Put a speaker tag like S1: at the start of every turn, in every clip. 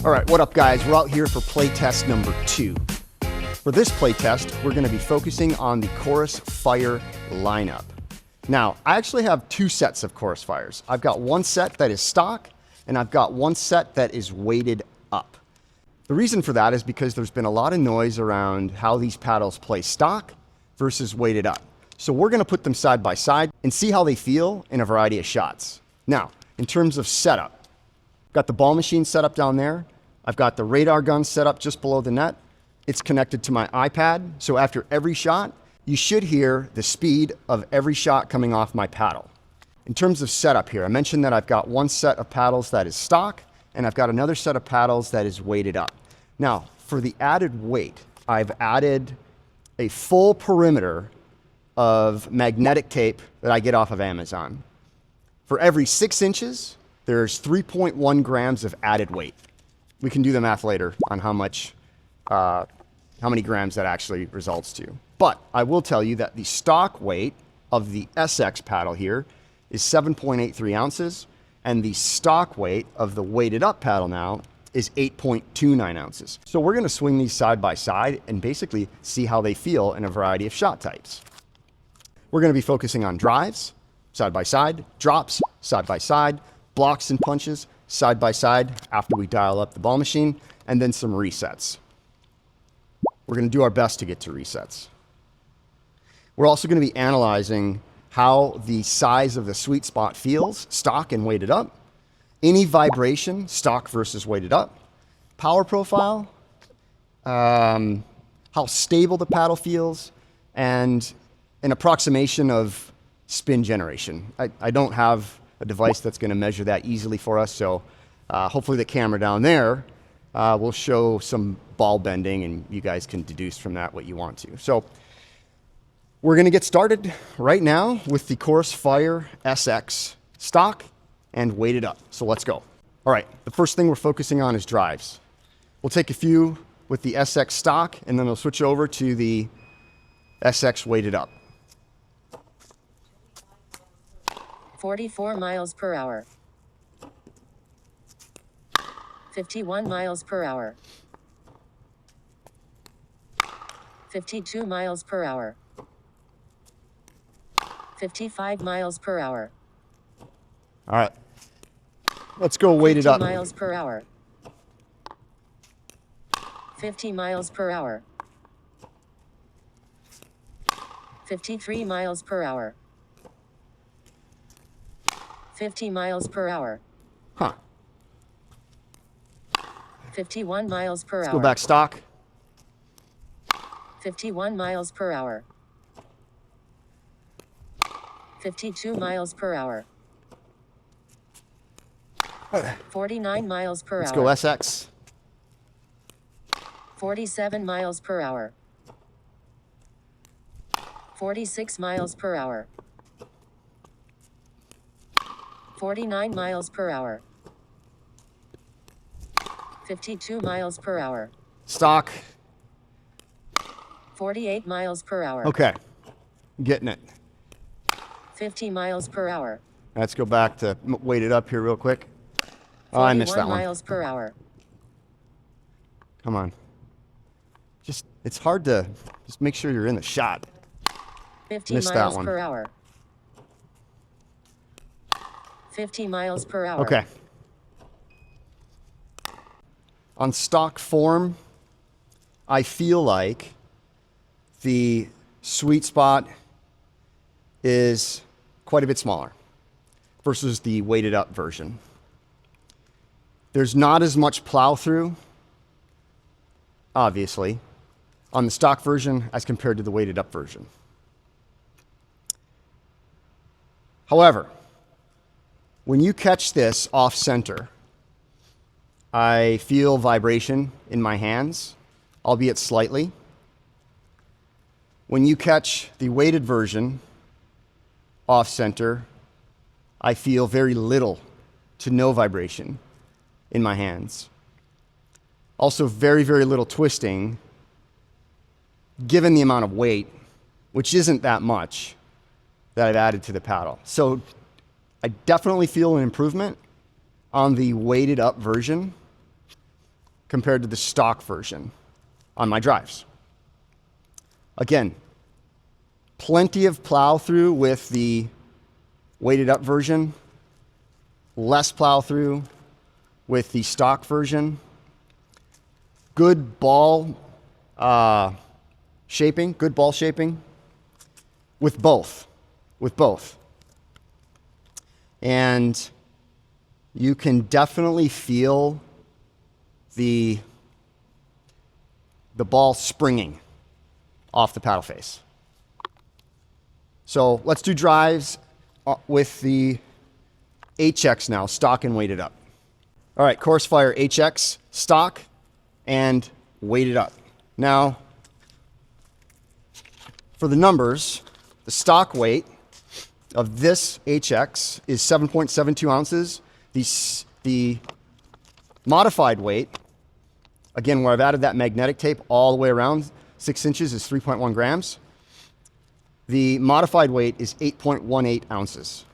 S1: All right, what up guys? We're out here for playtest number 2. For this playtest, we're gonna be focusing on the Chorus Fire lineup. Now, I actually have 2 sets of Chorus Fires. I've got one set that is stock, and I've got one set that is weighted up. The reason for that is because there's been a lot of noise around how these paddles play stock versus weighted up. So we're gonna put them side by side and see how they feel in a variety of shots. Now, in terms of setup, I've got the ball machine set up down there. I've got the radar gun set up just below the net. It's connected to my iPad, so after every shot, you should hear the speed of every shot coming off my paddle. In terms of setup here, I mentioned that I've got one set of paddles that is stock, and I've got another set of paddles that is weighted up. Now, for the added weight, I've added a full perimeter of magnetic tape that I get off of Amazon. For every 6 inches, there's 3.1 grams of added weight. We can do the math later on how many grams that actually results to. But I will tell you that the stock weight of the SX paddle here is 7.83 ounces, and the stock weight of the weighted up paddle now is 8.29 ounces. So we're gonna swing these side by side and basically see how they feel in a variety of shot types. We're gonna be focusing on drives, side by side, drops, side by side, blocks and punches, side by side after we dial up the ball machine, and then some resets. We're gonna do our best to get to resets. We're also gonna be analyzing how the size of the sweet spot feels, stock and weighted up, any vibration, stock versus weighted up, power profile, how stable the paddle feels, and an approximation of spin generation. I don't have a device that's gonna measure that easily for us, so hopefully the camera down there will show some ball bending, and you guys can deduce from that what you want to. So we're gonna get started right now with the Chorus Fire SX stock and weighted up. So let's go. All right, the first thing we're focusing on is drives. We'll take a few with the SX stock, and then we'll switch over to the SX weighted up.
S2: 44 miles per hour. 51 miles per hour. 52 miles per hour. 55 miles per hour.
S1: All right, let's go weighted up.
S2: 50 miles per hour. 50 miles per hour. 53 miles per hour. 50 miles per hour.
S1: Huh.
S2: 51 miles per hour.
S1: Let's go back stock.
S2: 51 miles per hour. 52 miles per hour. 49 miles per hour.
S1: Let's go SX.
S2: 47 miles per hour. 46 miles per hour. 49 miles per hour. 52 miles per hour.
S1: Stock.
S2: 48 miles per hour.
S1: Okay, getting it.
S2: 50 miles per hour.
S1: Let's go back to weighted up here real quick. Oh, I missed that
S2: 41
S1: one.
S2: miles per hour.
S1: Come on. It's hard to just make sure you're in the shot.
S2: 50
S1: Missed that
S2: miles
S1: one.
S2: per hour. 50 miles per hour.
S1: Okay. On stock form, I feel like the sweet spot is quite a bit smaller versus the weighted up version. There's not as much plow through, obviously, on the stock version as compared to the weighted up version. However, when you catch this off center, I feel vibration in my hands, albeit slightly. When you catch the weighted version off center, I feel very little to no vibration in my hands. Also very, very little twisting, given the amount of weight, which isn't that much, that I've added to the paddle. So I definitely feel an improvement on the weighted up version. compared to the stock version on my drives. Again, plenty of plow through with the weighted up version, less plow through with the stock version. Good ball shaping, good ball shaping with both, And you can definitely feel the ball springing off the paddle face. So let's do drives with the HX now, stock and weighted up. All right, Chorus Fire HX, stock and weighted up. Now, for the numbers, the stock weight of this HX is 7.72 ounces. The modified weight, again, where I've added that magnetic tape all the way around, 6 inches is 3.1 grams. The modified weight is 8.18 ounces.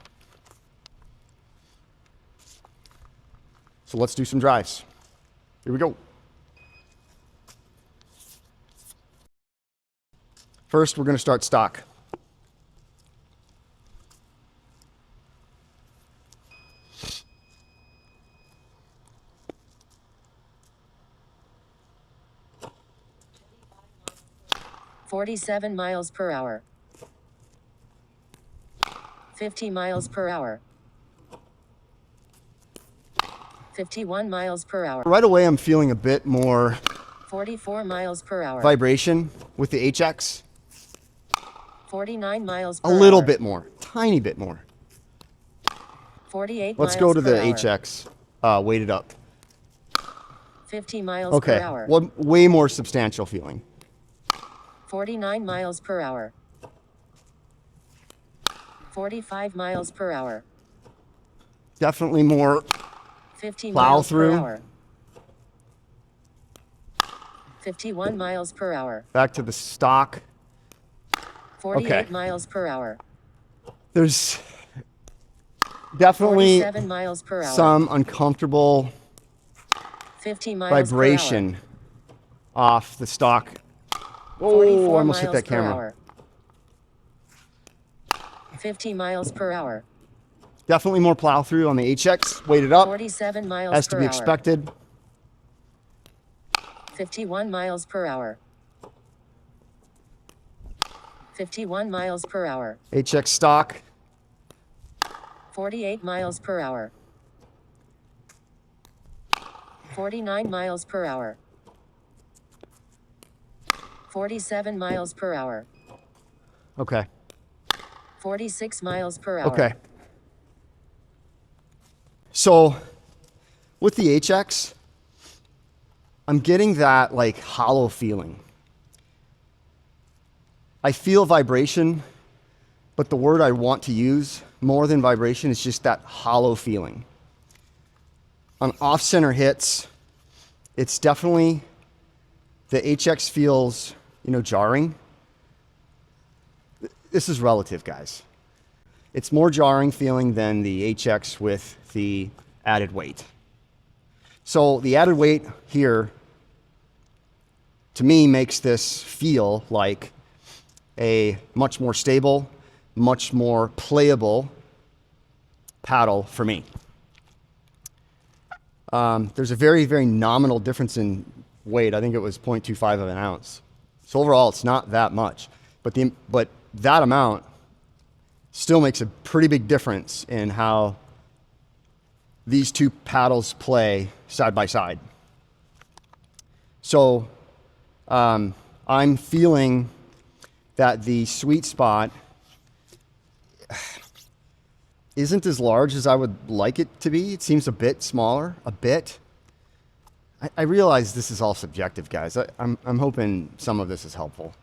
S1: So let's do some drives. Here we go. First, we're going to start stock.
S2: "47 miles per hour. 50 miles per hour. 51 miles per hour.
S1: Right away, I'm feeling a bit more
S2: 44 miles per hour.
S1: vibration with the HX.
S2: 49 miles per
S1: A
S2: hour.
S1: little bit more, tiny bit more.
S2: 48
S1: Let's
S2: miles
S1: go to
S2: per
S1: the
S2: hour.
S1: HX weighted up.
S2: 50 miles
S1: Okay,
S2: per hour.
S1: well, way more substantial feeling.
S2: 49 miles per hour. 45 miles per hour.
S1: Definitely more
S2: 50
S1: plow
S2: miles
S1: through.
S2: per hour. 51 miles per hour.
S1: Back to the stock.
S2: 48
S1: Okay.
S2: miles per hour.
S1: There's definitely
S2: 47 miles per hour.
S1: some uncomfortable
S2: 50 miles
S1: vibration off the stock.
S2: per hour. 44
S1: Oh, I almost hit
S2: miles
S1: that
S2: per
S1: camera.
S2: hour. 50 miles per hour.
S1: Definitely more plow through on the HX, weighted up,
S2: 47 miles
S1: as
S2: per
S1: to be
S2: hour.
S1: expected.
S2: 51 miles per hour. 51 miles per hour.
S1: HX stock,
S2: 48 miles per hour. 49 miles per hour. 47 miles per hour.
S1: okay,
S2: 46 miles per hour.
S1: okay. So with the HX, I'm getting that like hollow feeling. I feel vibration, but the word I want to use more than vibration is just that hollow feeling. On off-center hits, it's definitely, the HX feels, jarring. This is relative, guys. It's more jarring feeling than the HX with the added weight. So the added weight here, to me, makes this feel like a much more stable, much more playable paddle for me. There's a very, very nominal difference in weight. I think it was 0.25 of an ounce. So overall, it's not that much. But that amount still makes a pretty big difference in how these two paddles play side by side. So I'm feeling that the sweet spot isn't as large as I would like it to be. It seems a bit smaller, a bit. I realize this is all subjective, guys. I'm hoping some of this is helpful.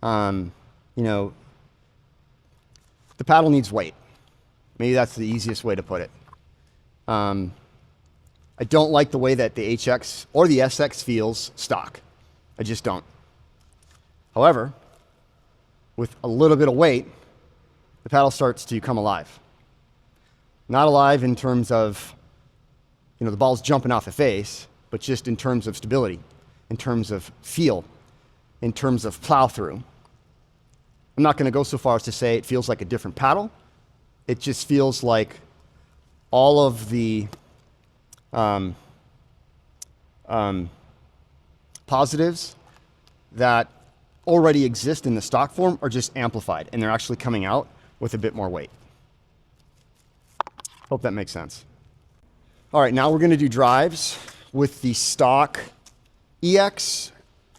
S1: The paddle needs weight. Maybe that's the easiest way to put it. I don't like the way that the HX or the SX feels stock. I just don't. However, with a little bit of weight, the paddle starts to come alive. Not alive in terms of, the ball's jumping off the face, but just in terms of stability, in terms of feel, in terms of plow through. I'm not going to go so far as to say it feels like a different paddle. It just feels like all of the positives that already exist in the stock form are just amplified, and they're actually coming out with a bit more weight. Hope that makes sense. All right, now we're going to do drives with the stock EX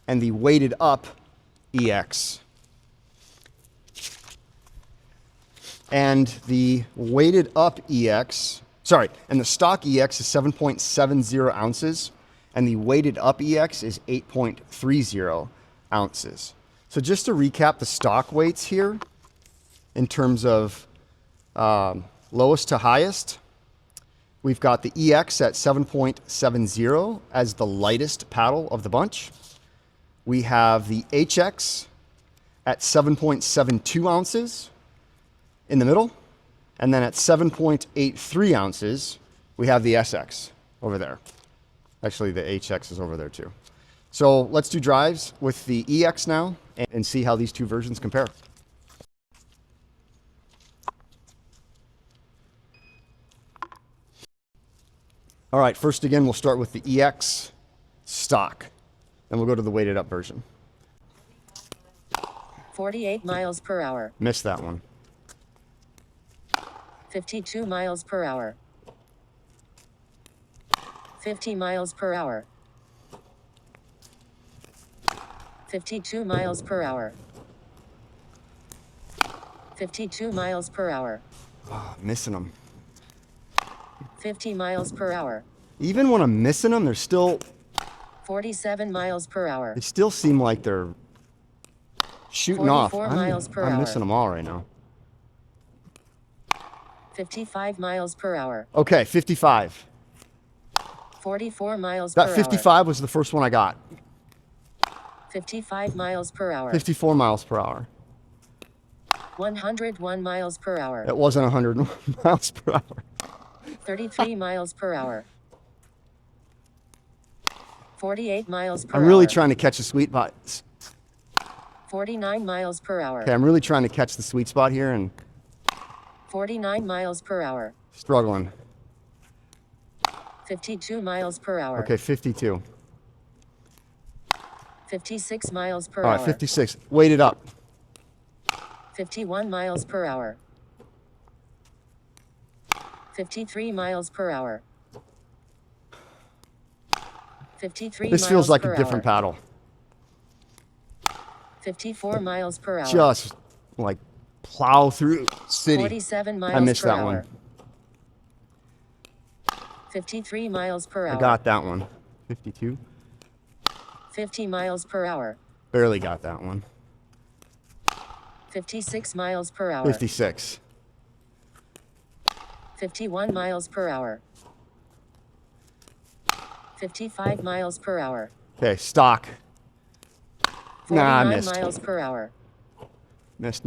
S1: and the weighted up EX. And the weighted up EX, and the stock EX is 7.70 ounces, and the weighted up EX is 8.30 ounces. So just to recap the stock weights here, in terms of lowest to highest, we've got the EX at 7.70 as the lightest paddle of the bunch. We have the HX at 7.72 ounces in the middle. And then at 7.83 ounces, we have the SX over there. Actually, the HX is over there too. So let's do drives with the EX now and see how these two versions compare. All right, first again, we'll start with the EX stock. Then we'll go to the weighted up version.
S2: 48 miles per hour.
S1: Missed that one.
S2: 52 miles per hour. 50 miles per hour. 52 miles per hour. 52 miles per hour.
S1: Oh, missing them.
S2: 50 miles per hour.
S1: Even when I'm missing them, they're still...
S2: 47 miles per hour.
S1: They still seem like they're shooting off.
S2: 44 miles per
S1: I'm
S2: hour.
S1: missing them all right now.
S2: 55 miles per hour.
S1: Okay, 55.
S2: 44 miles per hour.
S1: That 55 was the first one I got.
S2: 55 miles per hour.
S1: 54 miles per hour.
S2: 101 miles per hour.
S1: It wasn't 100 miles per hour.
S2: 33 miles per hour. 48 miles per hour.
S1: I'm really trying to catch the sweet spot.
S2: 49 miles per hour.
S1: Okay, I'm really trying to catch the sweet spot here and
S2: 49 miles per hour.
S1: struggling.
S2: 52 miles per hour.
S1: Okay, 52.
S2: 56 miles per
S1: All
S2: hour.
S1: right, 56. Weight it up.
S2: 51 miles per hour. 53 miles per hour. 53
S1: This
S2: miles
S1: feels like
S2: per
S1: a different
S2: hour.
S1: paddle.
S2: 54 miles per hour.
S1: Just like plow through city.
S2: 47 miles
S1: I missed
S2: per
S1: that
S2: hour.
S1: one.
S2: 53 miles per hour.
S1: I got that one. 52.
S2: 50 miles per hour.
S1: Barely got that one.
S2: 56 miles per hour.
S1: 56.
S2: 51 miles per hour. 55 miles per hour.
S1: Okay, stock.
S2: 49
S1: Nah, I missed.
S2: miles per hour.
S1: Missed.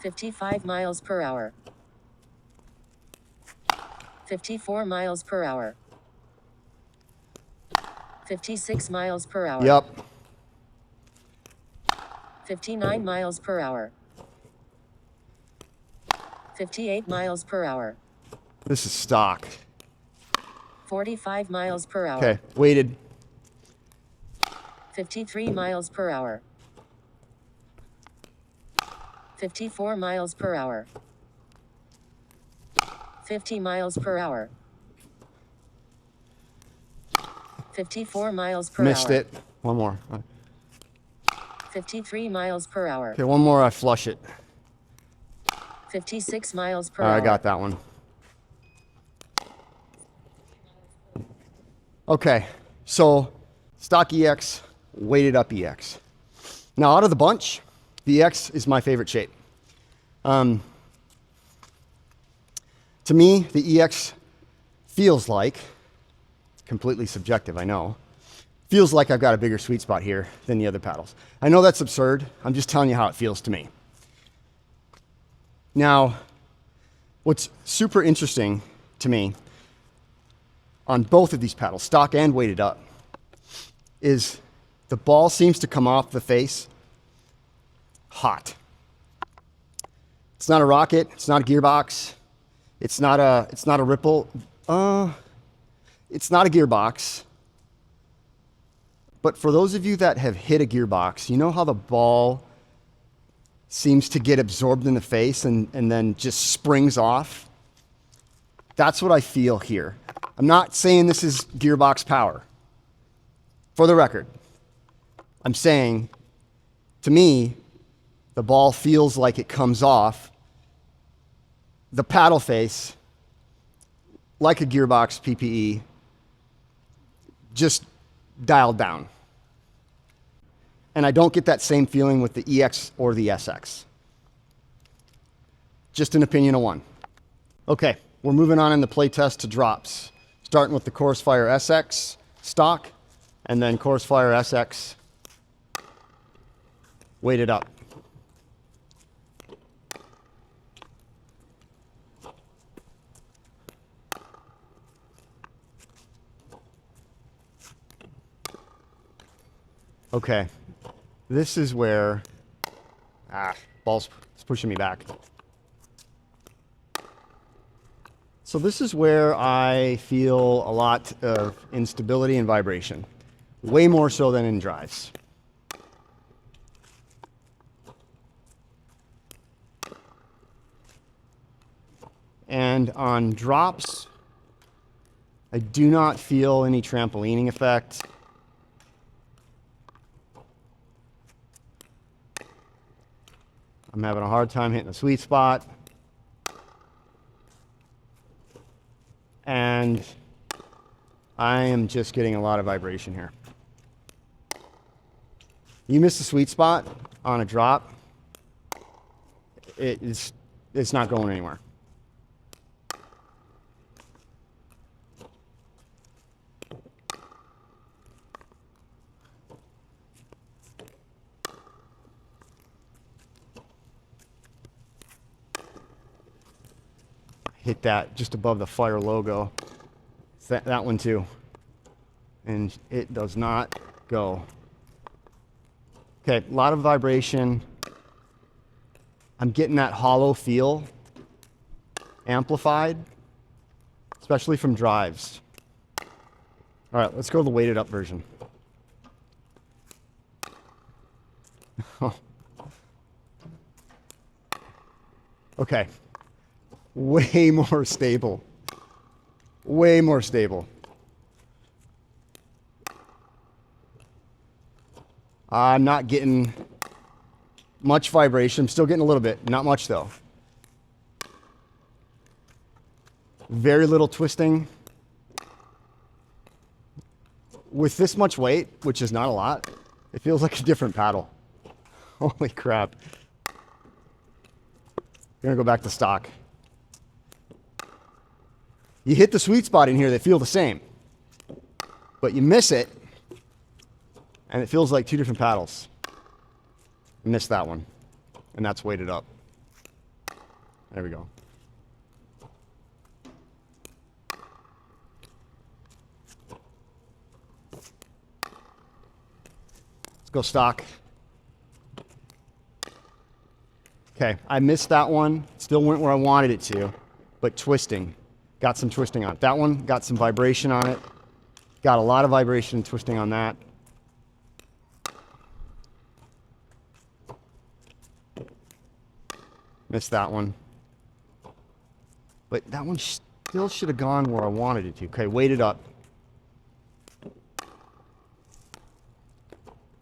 S2: 55 miles per hour. 54 miles per hour. 56 miles per hour.
S1: Yep.
S2: 59 miles per hour. 58 miles per hour.
S1: This is stock.
S2: 45 miles per hour.
S1: Okay, weighted.
S2: 53 miles per hour. 54 miles per hour. 50 miles per hour. 54 miles per
S1: Missed
S2: hour.
S1: it. One more.
S2: 53 miles per hour.
S1: Okay, one more, I flush it.
S2: 56 miles per
S1: All
S2: hour.
S1: right, I got that one. Okay, so stock EX, weighted up EX. Now out of the bunch, the EX is my favorite shape. To me, the EX feels like, completely subjective, I know, feels like I've got a bigger sweet spot here than the other paddles. I know that's absurd. I'm just telling you how it feels to me. Now, what's super interesting to me on both of these paddles, stock and weighted up, is the ball seems to come off the face hot. It's not a rocket, it's not a gearbox, it's not a ripple. It's not a gearbox. But for those of you that have hit a gearbox, you know how the ball seems to get absorbed in the face and then just springs off? That's what I feel here. I'm not saying this is gearbox power. For the record, I'm saying, to me, the ball feels like it comes off the paddle face like a gearbox PPE, just dialed down. And I don't get that same feeling with the EX or the SX. Just an opinion of one. Okay, we're moving on in the playtest to drops, starting with the Chorus Fire SX stock, and then Chorus Fire SX weighted up. Okay, this is where, ball's pushing me back. So this is where I feel a lot of instability and vibration, way more so than in drives. And on drops, I do not feel any trampolining effect. I'm having a hard time hitting the sweet spot. And I am just getting a lot of vibration here. You miss the sweet spot on a drop, it's not going anywhere. Hit that just above the Fire logo. That one too. And it does not go. Okay, a lot of vibration. I'm getting that hollow feel amplified, especially from drives. All right, let's go to the weighted up version. Okay. Way more stable. Way more stable. I'm not getting much vibration. I'm still getting a little bit. Not much though. Very little twisting. With this much weight, which is not a lot, it feels like a different paddle. Holy crap. We're gonna go back to stock. You hit the sweet spot in here, they feel the same. But you miss it, and it feels like two different paddles. I missed that one, and that's weighted up. There we go. Let's go stock. Okay, I missed that one. Still went where I wanted it to, but twisting. Got some twisting on it. That one got some vibration on it. Got a lot of vibration and twisting on that. Missed that one. But that one still should have gone where I wanted it to. Okay, weighted up.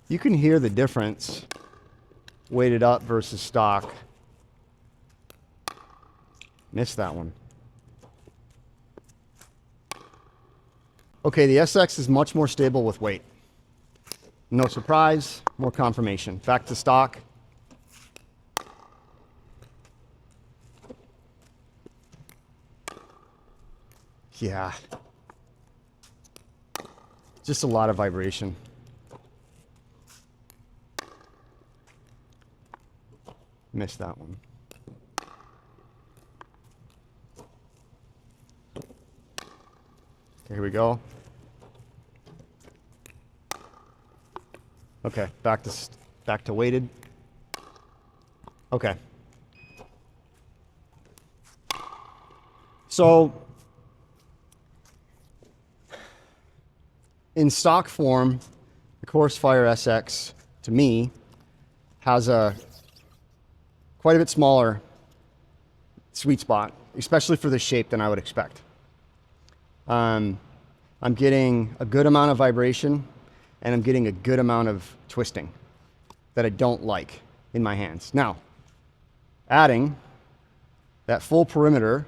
S1: You can hear the difference, weighted up versus stock. Missed that one. Okay, the SX is much more stable with weight. No surprise, more confirmation. Back to stock. Yeah. Just a lot of vibration. Missed that one. Here we go. Okay, back to weighted. Okay. So in stock form, the Chorus Fire SX to me has a quite a bit smaller sweet spot, especially for this shape, than I would expect. I'm getting a good amount of vibration, and I'm getting a good amount of twisting that I don't like in my hands. Now, adding that full perimeter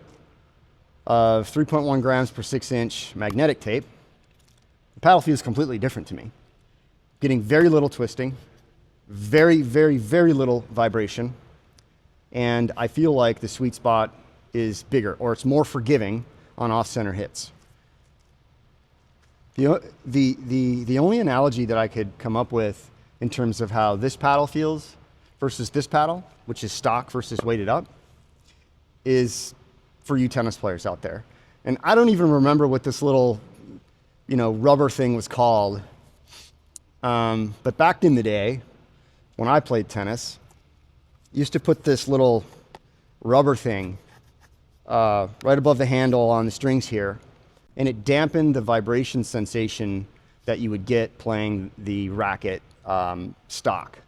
S1: of 3.1 grams per 6-inch magnetic tape, the paddle feels completely different to me. Getting very little twisting, very, very, very little vibration, and I feel like the sweet spot is bigger, or it's more forgiving on off-center hits. The only analogy that I could come up with in terms of how this paddle feels versus this paddle, which is stock versus weighted up, is for you tennis players out there. And I don't even remember what this little, rubber thing was called. But back in the day, when I played tennis, I used to put this little rubber thing right above the handle on the strings here, and it dampened the vibration sensation that you would get playing the racket stock.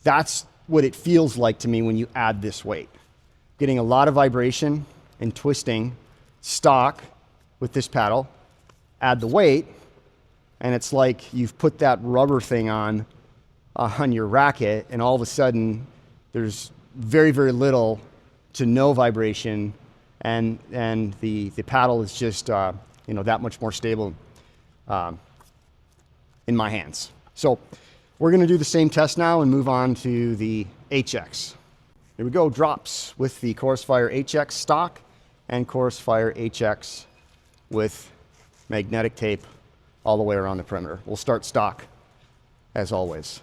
S1: That's what it feels like to me when you add this weight. Getting a lot of vibration and twisting stock with this paddle, add the weight, and it's like you've put that rubber thing on your racket, and all of a sudden there's very, very little to no vibration, and the paddle is just that much more stable in my hands. So we're going to do the same test now and move on to the HX. Here we go, drops with the Chorus Fire HX stock and Chorus Fire HX with magnetic tape all the way around the perimeter. We'll start stock as always.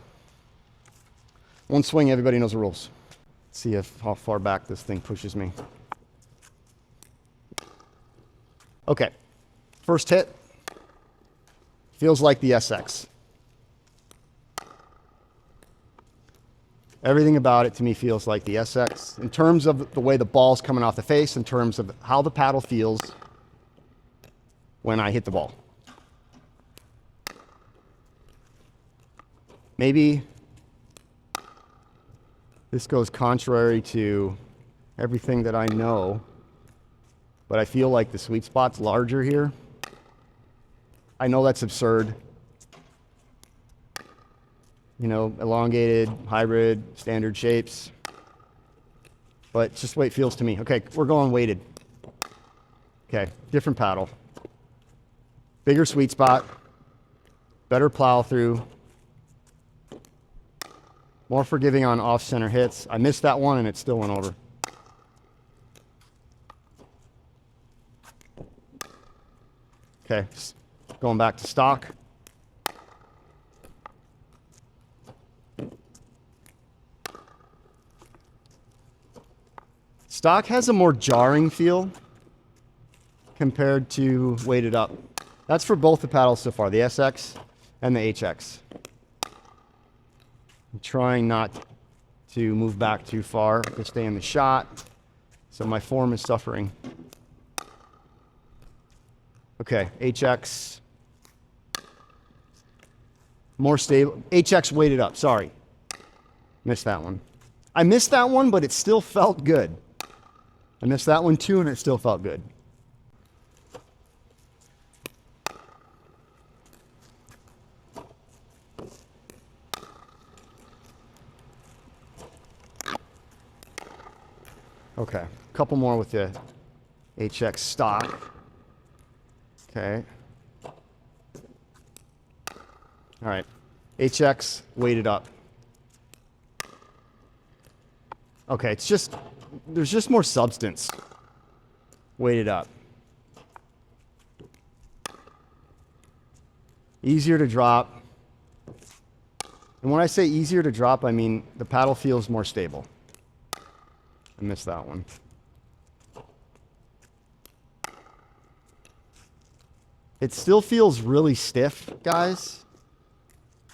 S1: One swing, everybody knows the rules. Let's see how far back this thing pushes me. Okay, first hit feels like the SX. Everything about it to me feels like the SX in terms of the way the ball's coming off the face, in terms of how the paddle feels when I hit the ball. Maybe this goes contrary to everything that I know, but I feel like the sweet spot's larger here. I know that's absurd. Elongated, hybrid, standard shapes. But it's just the way it feels to me. Okay, we're going weighted. Okay, different paddle. Bigger sweet spot. Better plow through. More forgiving on off-center hits. I missed that one and it still went over. Okay, going back to stock. Stock has a more jarring feel compared to weighted up. That's for both the paddles so far, the SX and the HX. I'm trying not to move back too far to stay in the shot, so my form is suffering. Okay, HX. More stable. HX weighted up, sorry. Missed that one. I missed that one, but it still felt good. I missed that one too, and it still felt good. Okay, a couple more with the HX stock. Okay. All right, HX weighted up. Okay, there's just more substance weighted up. Easier to drop. And when I say easier to drop, I mean the paddle feels more stable. I missed that one. It still feels really stiff, guys.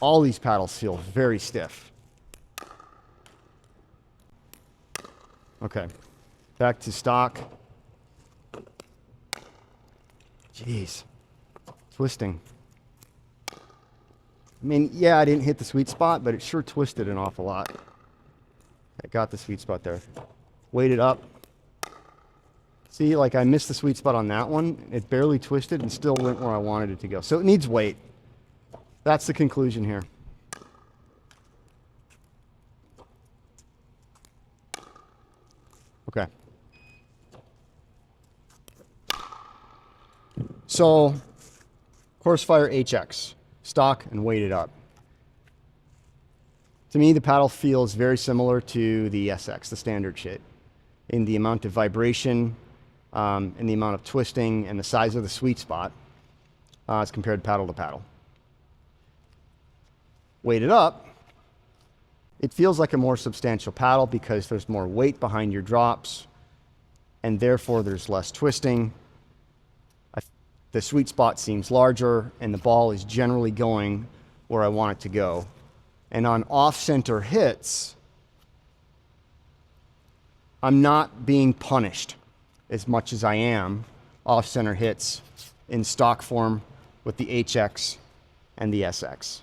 S1: All these paddles feel very stiff. Okay, back to stock. Jeez, twisting. I mean, yeah, I didn't hit the sweet spot, but it sure twisted an awful lot. I got the sweet spot there. Weighted up. See, like I missed the sweet spot on that one. It barely twisted and still went where I wanted it to go. So it needs weight. That's the conclusion here. Okay. So, Chorus Fire HX, stock and weighted up. To me, the paddle feels very similar to the SX, the standard shape, in the amount of vibration, and the amount of twisting and the size of the sweet spot as compared paddle to paddle. Weighted up, it feels like a more substantial paddle because there's more weight behind your drops and therefore there's less twisting. The sweet spot seems larger and the ball is generally going where I want it to go. And on off-center hits, I'm not being punished as much as I am off-center hits in stock form with the HX and the SX.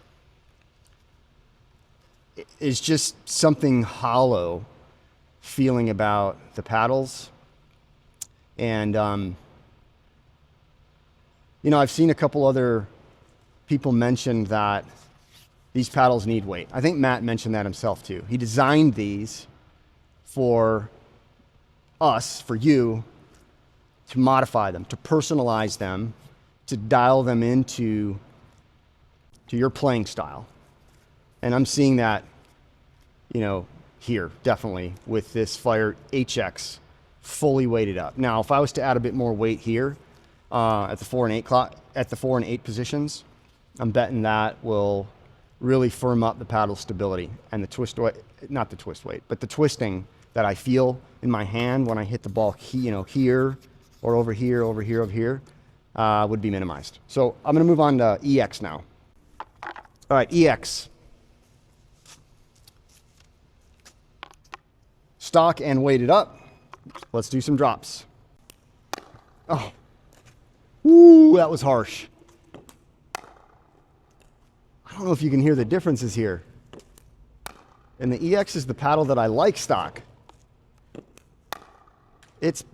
S1: It's just something hollow feeling about the paddles. And, you know, I've seen a couple other people mention that these paddles need weight. I think Matt mentioned that himself too. He designed these for us, for you, to modify them, to personalize them, to dial them into your playing style. And I'm seeing that, you know, here, definitely, with this Fire HX fully weighted up. Now, if I was to add a bit more weight here, at the 4 and 8 positions, I'm betting that will really firm up the paddle stability and the twist weight, not the twist weight, but the twisting that I feel in my hand when I hit the ball, you know, here or over here, over here, over here, would be minimized. So I'm going to move on to EX now. All right, EX. Stock and weighted up. Let's do some drops. Oh, ooh, that was harsh. I don't know if you can hear the differences here. And the EX is the paddle that I like stock. It's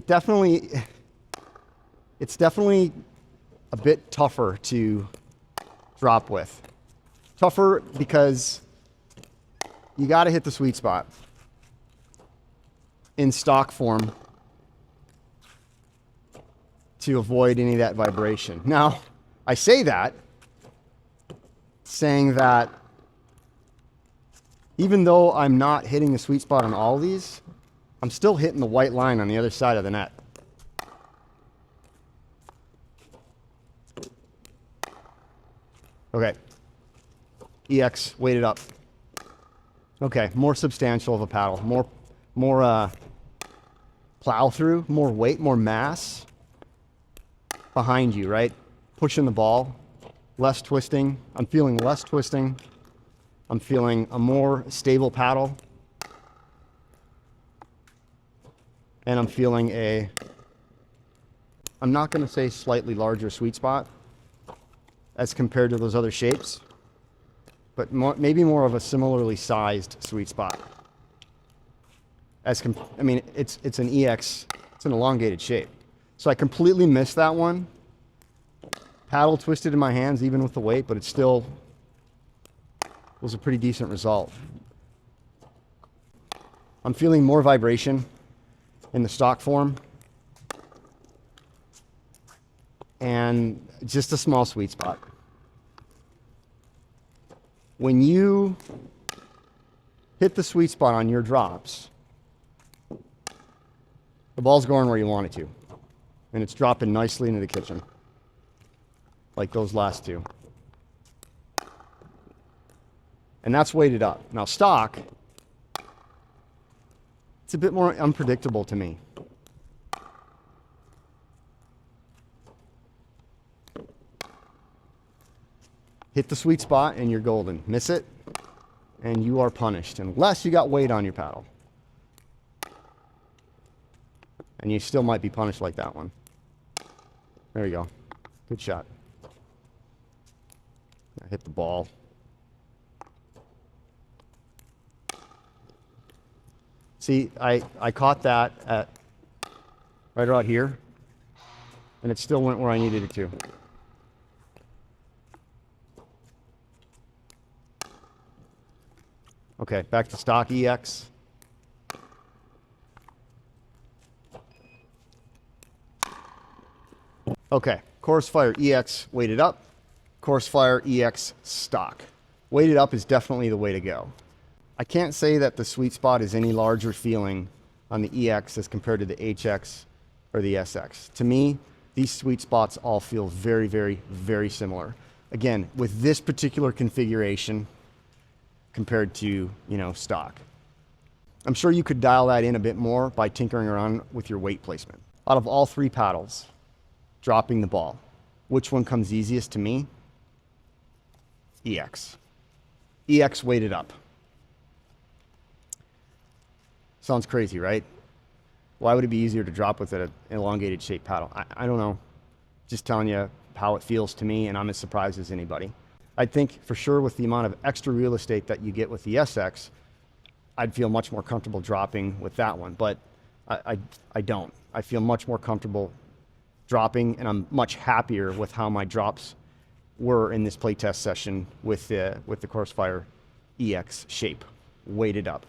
S1: definitely a bit tougher to drop with. Tougher because you got to hit the sweet spot in stock form to avoid any of that vibration. Now, I say that saying that even though I'm not hitting the sweet spot on all these, I'm still hitting the white line on the other side of the net. Okay. EX weighted up. Okay, more substantial of a paddle, more plow through, more weight, more mass behind you, right? Pushing the ball, less twisting. I'm feeling less twisting. I'm feeling a more stable paddle. And I'm feeling I'm not going to say slightly larger sweet spot as compared to those other shapes, but maybe more of a similarly sized sweet spot. I mean, it's an EX, it's an elongated shape. So I completely missed that one. Paddle twisted in my hands even with the weight, but it still was a pretty decent result. I'm feeling more vibration in the stock form and just a small sweet spot. When you hit the sweet spot on your drops, the ball's going where you want it to, and it's dropping nicely into the kitchen, like those last two. And that's weighted up. Now stock, it's a bit more unpredictable to me. Hit the sweet spot and you're golden. Miss it and you are punished, unless you got weight on your paddle. And you still might be punished like that one. There you go. Good shot. I hit the ball. See, I caught that at right about here, and it still went where I needed it to. Okay, back to stock EX. Okay, Chorus Fire EX weighted up, Chorus Fire EX stock. Weighted up is definitely the way to go. I can't say that the sweet spot is any larger feeling on the EX as compared to the HX or the SX. To me, these sweet spots all feel very, very, very similar. Again, with this particular configuration compared to, stock. I'm sure you could dial that in a bit more by tinkering around with your weight placement. Out of all three paddles, dropping the ball, which one comes easiest to me? EX. EX weighted up. Sounds crazy, right? Why would it be easier to drop with an elongated shaped paddle? I don't know. Just telling you how it feels to me, and I'm as surprised as anybody. I think for sure with the amount of extra real estate that you get with the SX, I'd feel much more comfortable dropping with that one, but I don't. I feel much more comfortable dropping, and I'm much happier with how my drops were in this playtest session with the Chorus Fire EX shape, weighted up.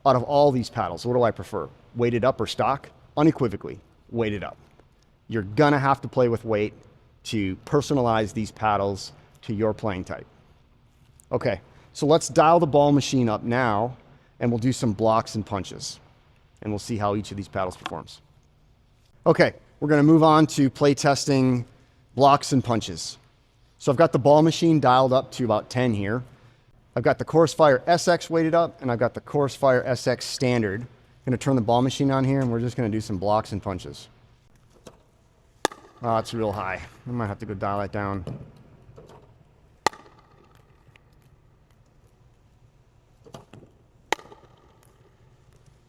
S1: Out of all these paddles, what do I prefer? Weighted up or stock? Unequivocally, weighted up. You're gonna have to play with weight to personalize these paddles to your playing type. Okay, so let's dial the ball machine up now, and we'll do some blocks and punches, and we'll see how each of these paddles performs. Okay, we're gonna move on to play testing blocks and punches. So I've got the ball machine dialed up to about 10 here. I've got the Chorus Fire SX weighted up, and I've got the Chorus Fire SX standard. I'm gonna turn the ball machine on here, and we're just gonna do some blocks and punches. Oh, it's real high. I might have to go dial that down.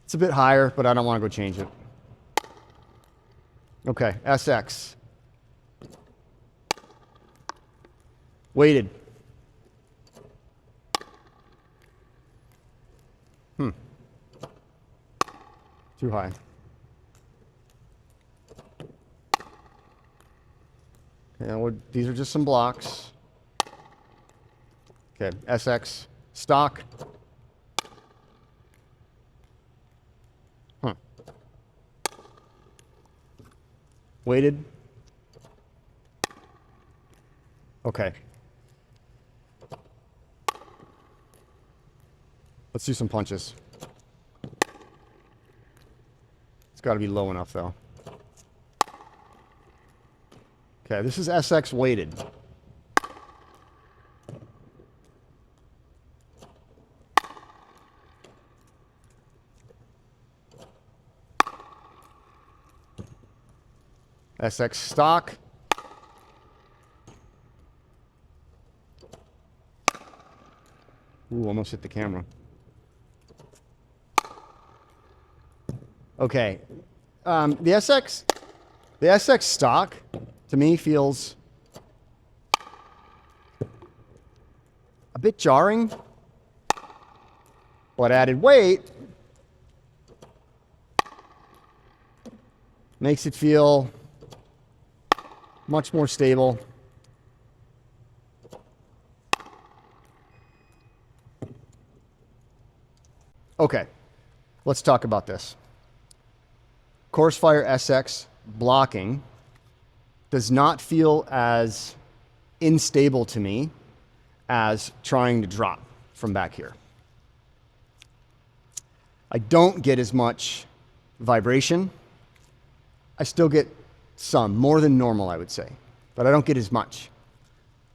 S1: It's a bit higher, but I don't want to go change it. Okay, SX. Weighted. Too high. Okay, these are just some blocks. Okay, SX stock. Weighted. Okay. Let's do some punches. It's got to be low enough though. Okay, this is SX weighted. SX stock. Ooh, almost hit the camera. Okay, the SX stock to me feels a bit jarring, but added weight makes it feel much more stable. Okay, let's talk about this. Chorus Fire SX blocking does not feel as unstable to me as trying to drop from back here. I don't get as much vibration. I still get some, more than normal, I would say, but I don't get as much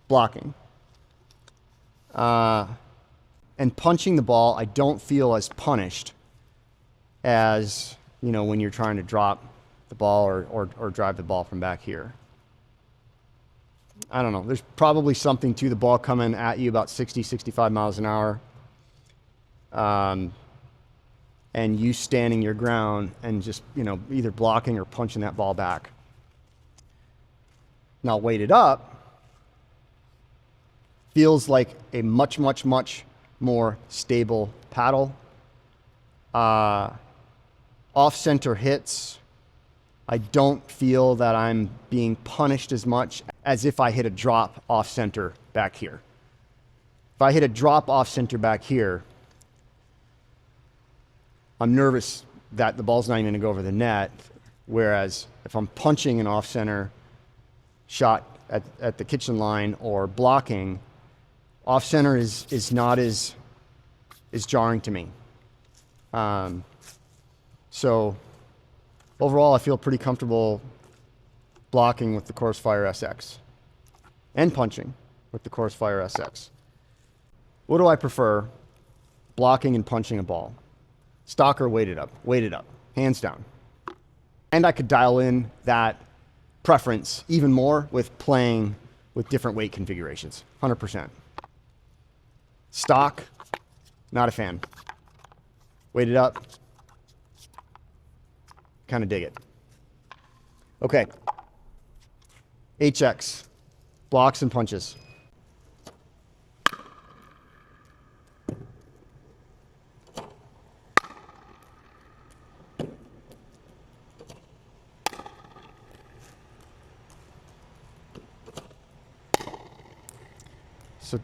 S1: blocking. And punching the ball, I don't feel as punished as, when you're trying to drop the ball or drive the ball from back here. I don't know, there's probably something to the ball coming at you about 60, 65 miles an hour. And you standing your ground and just, either blocking or punching that ball back. Now, weighted up feels like a much, much, much more stable paddle. Off-center hits, I don't feel that I'm being punished as much as if I hit a drop off-center back here. If I hit a drop off-center back here, I'm nervous that the ball's not even going to go over the net, whereas if I'm punching an off-center shot at the kitchen line or blocking, off-center is not as jarring to me. So overall, I feel pretty comfortable blocking with the Chorus Fire SX and punching with the Chorus Fire SX. What do I prefer, blocking and punching a ball? Stock or weighted up? Weighted up, hands down. And I could dial in that preference even more with playing with different weight configurations, 100%. Stock, not a fan. Weighted up, kind of dig it. Okay, HX, blocks and punches. So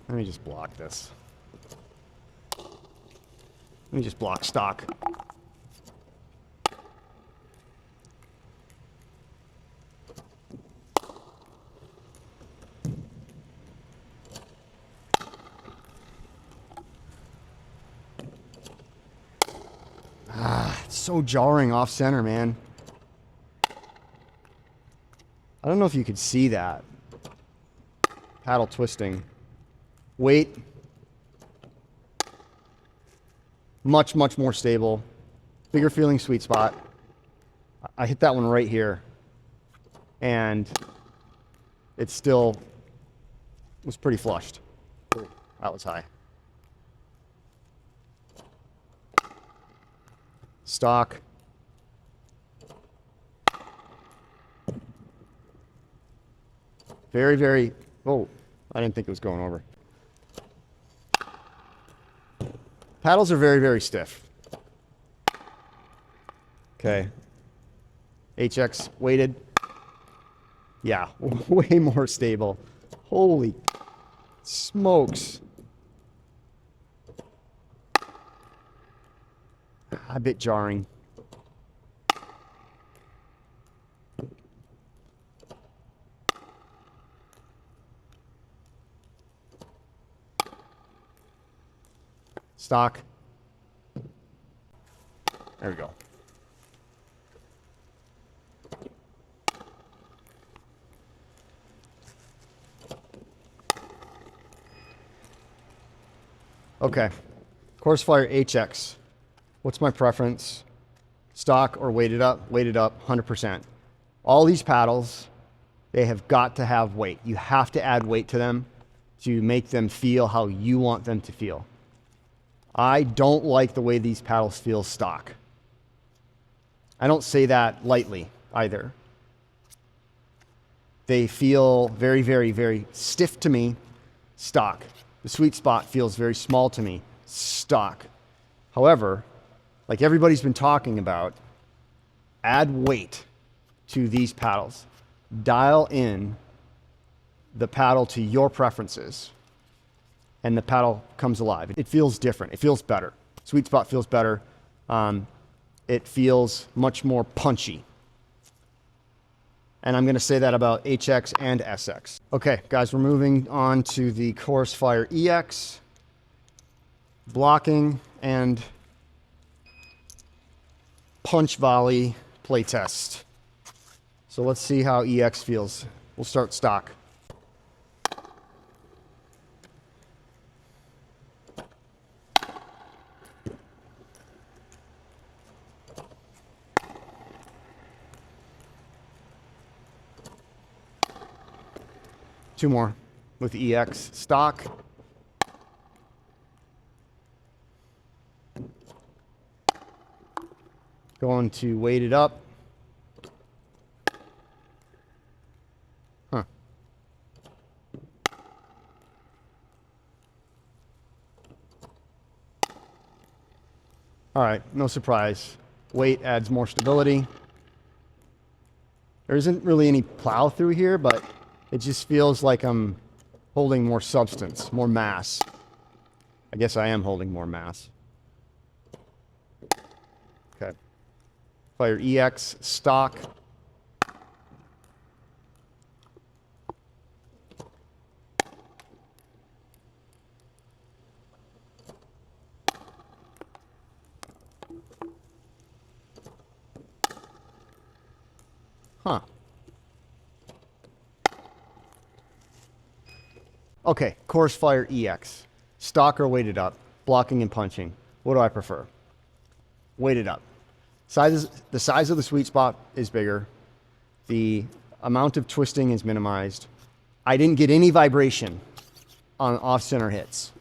S1: let me just block this. Let me just block stock. It's so jarring off center, man. I don't know if you could see that. Paddle twisting. Weight. Much, much more stable. Bigger feeling sweet spot. I hit that one right here. And it still was pretty flushed. Ooh, that was high. Stock. Very, very, oh, I didn't think it was going over. Paddles are very, very stiff. Okay. HX weighted. Yeah, way more stable. Holy smokes. A bit jarring. Stock. There we go. Okay. Chorus Fire HX. What's my preference? Stock or weighted up? Weighted up, 100%. All these paddles, they have got to have weight. You have to add weight to them to make them feel how you want them to feel. I don't like the way these paddles feel stock. I don't say that lightly either. They feel very, very, very stiff to me, stock. The sweet spot feels very small to me, stock. However, like everybody's been talking about, add weight to these paddles. Dial in the paddle to your preferences, and the paddle comes alive. It feels different. It feels better. Sweet spot feels better. It feels much more punchy. And I'm going to say that about HX and SX. Okay, guys, we're moving on to the Chorus Fire EX. Blocking and punch volley playtest. So let's see how EX feels. We'll start stock. 2 more with EX stock. Going to weight it up. Huh. All right, no surprise. Weight adds more stability. There isn't really any plow through here, but it just feels like I'm holding more substance, more mass. I guess I am holding more mass. Okay. Fire EX stock. Huh. Okay, Chorus Fire EX. Stock or weighted up? Blocking and punching. What do I prefer? Weighted up. The size of the sweet spot is bigger. The amount of twisting is minimized. I didn't get any vibration on off-center hits.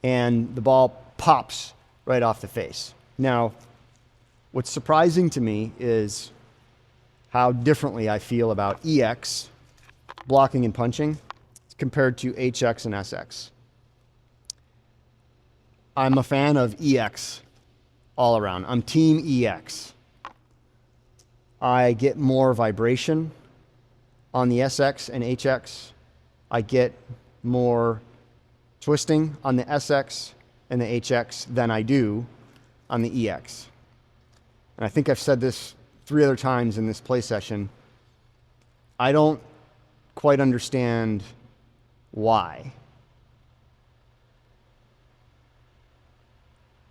S1: And the ball pops right off the face. Now, what's surprising to me is how differently I feel about EX, blocking and punching, compared to HX and SX. I'm a fan of EX all around. I'm team EX. I get more vibration on the SX and HX. I get more twisting on the SX and the HX than I do on the EX. And I think I've said this 3 other times in this play session. I don't quite understand why.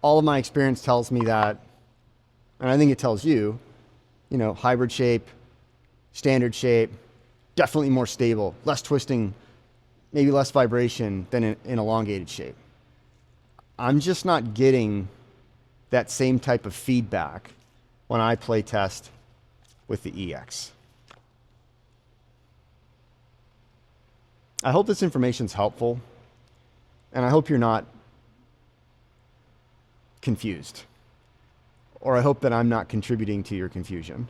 S1: All of my experience tells me that, and I think it tells you, you know, hybrid shape, standard shape, definitely more stable, less twisting, maybe less vibration than in elongated shape. I'm just not getting that same type of feedback when I play test with the EX. I hope this information is helpful, and I hope you're not confused, or I hope that I'm not contributing to your confusion.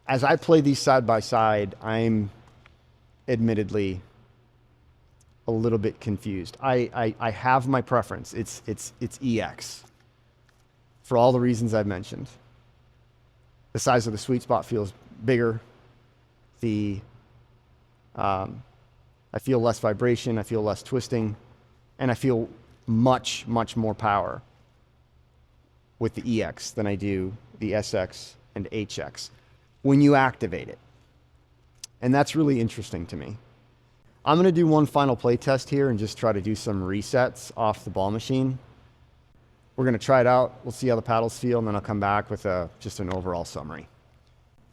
S1: As I play these side by side, I'm admittedly a little bit confused. I have my preference. It's EX for all the reasons I've mentioned. The size of the sweet spot feels bigger. I feel less vibration. I feel less twisting, and I feel much more power with the EX than I do the SX and HX when you activate it. And that's really interesting to me. I'm going to do one final play test here and just try to do some resets off the ball machine. We're going to try it out. We'll see how the paddles feel, and then I'll come back with just an overall summary.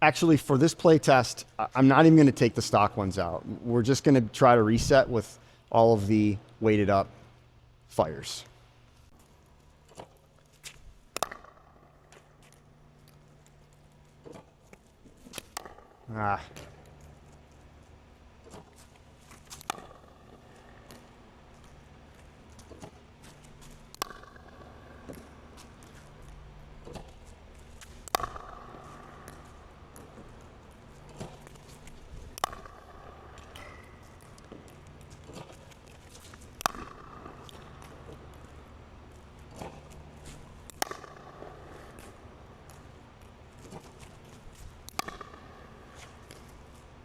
S1: Actually, for this play test, I'm not even going to take the stock ones out. We're just going to try to reset with all of the weighted up fires.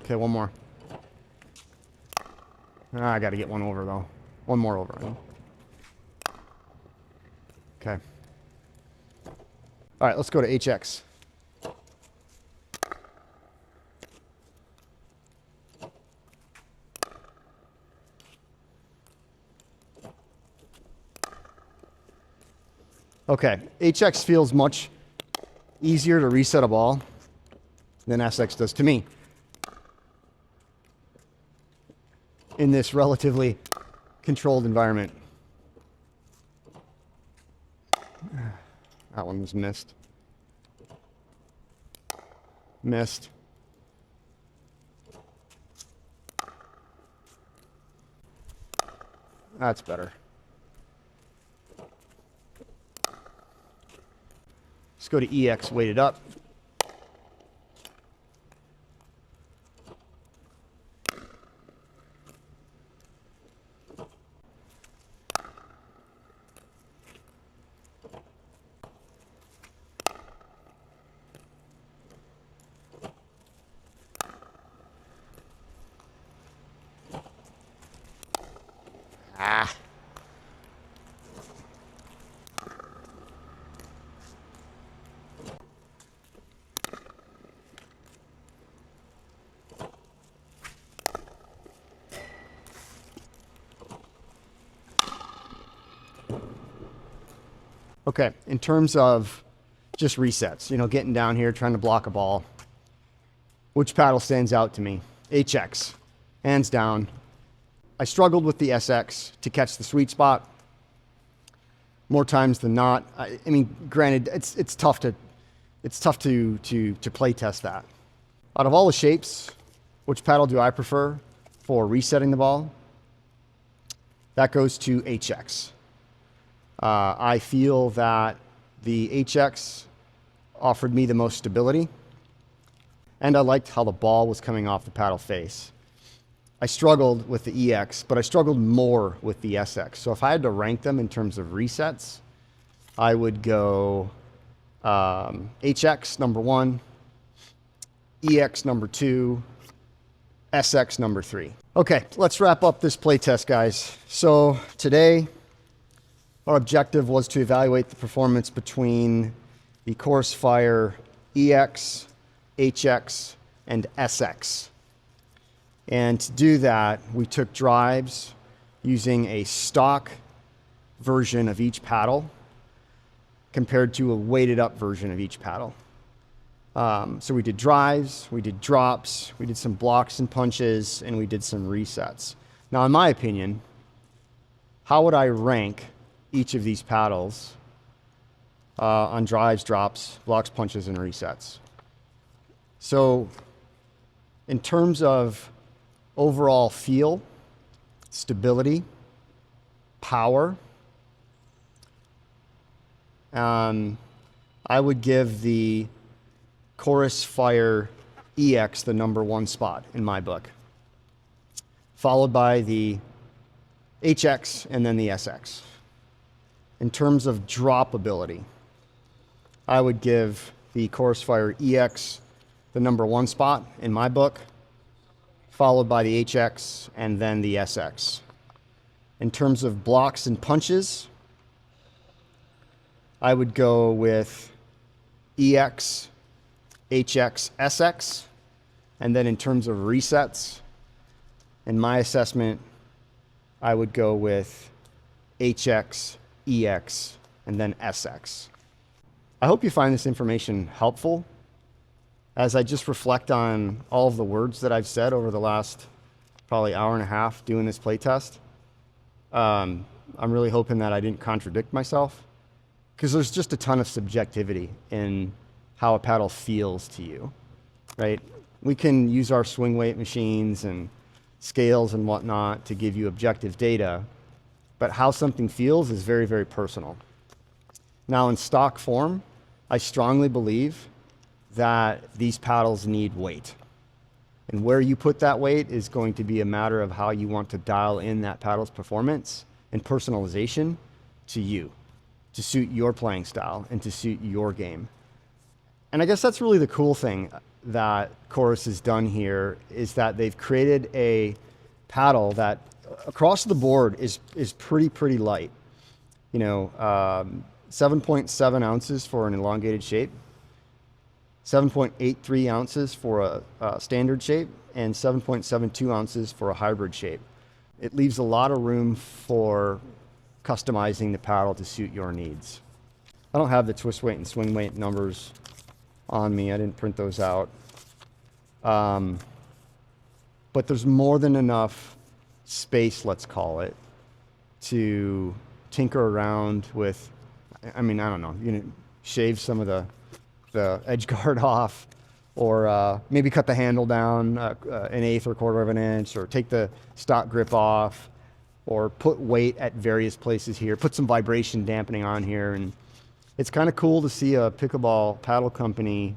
S1: Okay, one more. I got to get one over, though. One more over. Okay. All right, let's go to HX. Okay, HX feels much easier to reset a ball than SX does to me. In this relatively controlled environment. That one was missed. Missed. That's better. Let's go to EX weighted up. Ah. Okay, in terms of just resets, you know, getting down here, trying to block a ball, which paddle stands out to me? HX, hands down. I struggled with the SX to catch the sweet spot more times than not. I mean, granted, it's tough to play test that. Out of all the shapes, which paddle do I prefer for resetting the ball? That goes to HX. I feel that the HX offered me the most stability, and I liked how the ball was coming off the paddle face. I struggled with the EX, but I struggled more with the SX. So if I had to rank them in terms of resets, I would go HX number 1, EX number 2, SX number 3. Okay, let's wrap up this playtest, guys. So today, our objective was to evaluate the performance between the Chorus Fire EX, HX, and SX. And to do that, we took drives using a stock version of each paddle compared to a weighted up version of each paddle. So we did drives, we did drops, we did some blocks and punches, and we did some resets. Now, in my opinion, how would I rank each of these paddles on drives, drops, blocks, punches, and resets? So in terms of overall feel, stability, power, I would give the Chorus Fire EX the number 1 spot in my book, followed by the HX and then the SX. In terms of drop ability, I would give the Chorus Fire EX the number 1 spot in my book, followed by the HX and then the SX. In terms of blocks and punches, I would go with EX, HX, SX. And then in terms of resets, in my assessment, I would go with HX, EX, and then SX. I hope you find this information helpful as I just reflect on all of the words that I've said over the last probably hour and a half doing this playtest. I'm really hoping that I didn't contradict myself, because there's just a ton of subjectivity in how a paddle feels to you, right? We can use our swing weight machines and scales and whatnot to give you objective data, but how something feels is very, very personal. Now, in stock form, I strongly believe that these paddles need weight. And where you put that weight is going to be a matter of how you want to dial in that paddle's performance and personalization to you, to suit your playing style and to suit your game. And I guess that's really the cool thing that Chorus has done here, is that they've created a paddle that across the board is pretty light. You know, 7.7 ounces for an elongated shape, 7.83 ounces for a standard shape, and 7.72 ounces for a hybrid shape. It leaves a lot of room for customizing the paddle to suit your needs. I don't have the twist weight and swing weight numbers on me. I didn't print those out. But there's more than enough space, let's call it, to tinker around with. I mean, I don't know, you know, shave some of the edge guard off, or maybe cut the handle down an eighth or quarter of an inch, or take the stock grip off. or put weight at various places here, put some vibration dampening on here. And it's kind of cool to see a pickleball paddle company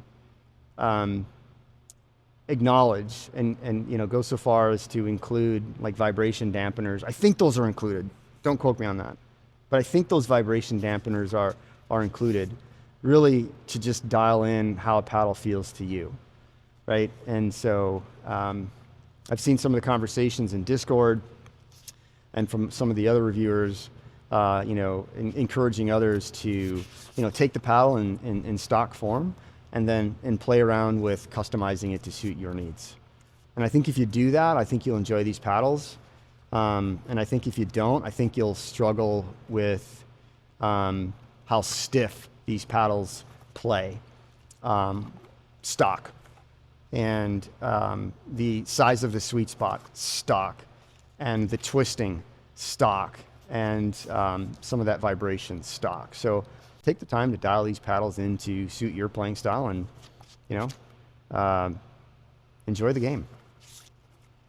S1: acknowledge and you know, go so far as to include like vibration dampeners. I think those are included. Don't quote me on that. But I think those vibration dampeners are included, really to just dial in how a paddle feels to you, right? And so I've seen some of the conversations in Discord and from some of the other reviewers, you know, encouraging others to, you know, take the paddle in stock form and then play around with customizing it to suit your needs. And I think if you do that, I think you'll enjoy these paddles. And I think if you don't, I think you'll struggle with how stiff these paddles play stock. And the size of the sweet spot, stock. And the twisting, stock. And some of that vibration, stock. So take the time to dial these paddles in to suit your playing style and, you know, enjoy the game.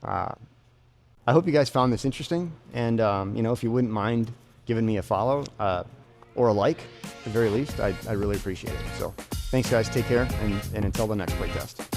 S1: I hope you guys found this interesting. And, you know, if you wouldn't mind giving me a follow or a like, at the very least, I'd really appreciate it. So thanks, guys. Take care. And until the next playtest.